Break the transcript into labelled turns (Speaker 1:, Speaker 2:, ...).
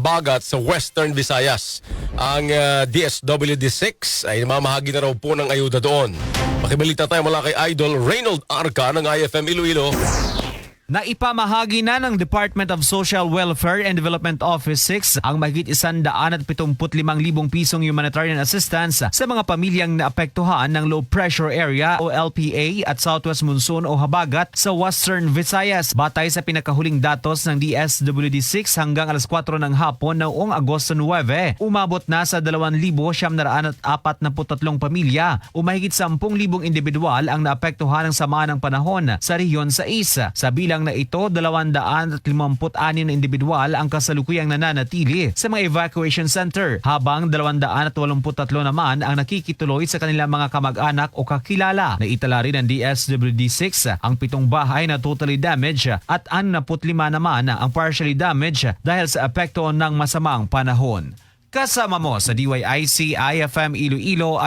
Speaker 1: habagat sa Western Visayas. Ang DSWD-6 ay mamahagi na raw po ng ayuda doon. Makibalita tayo mula kay Idol Reynold Arca ng IFM Iloilo.
Speaker 2: Naipamahagi na ng Department of Social Welfare and Development Office 6 ang mahigit 175,000 pisong humanitarian assistance sa mga pamilyang naapektuhan ng low pressure area o LPA at Southwest Monsoon o habagat sa Western Visayas. Batay sa pinakahuling datos ng DSWD-6 hanggang alas 4 ng hapon noong Agosto 9, umabot na sa 2,943 pamilya o mahigit 10,000 individual ang naapektuhan ng sama ng panahon sa rehiyon 6. Sa bilang na ito, 256 na individual ang kasalukuyang nananatili sa mga evacuation center, habang 283 naman ang nakikituloy sa kanilang mga kamag-anak o kakilala. Naitala rin ng DSWD-6 ang 7 bahay na totally damaged at 65 naman ang partially damaged dahil sa epekto ng masamang panahon. Kasama mo sa DYIC IFM Iloilo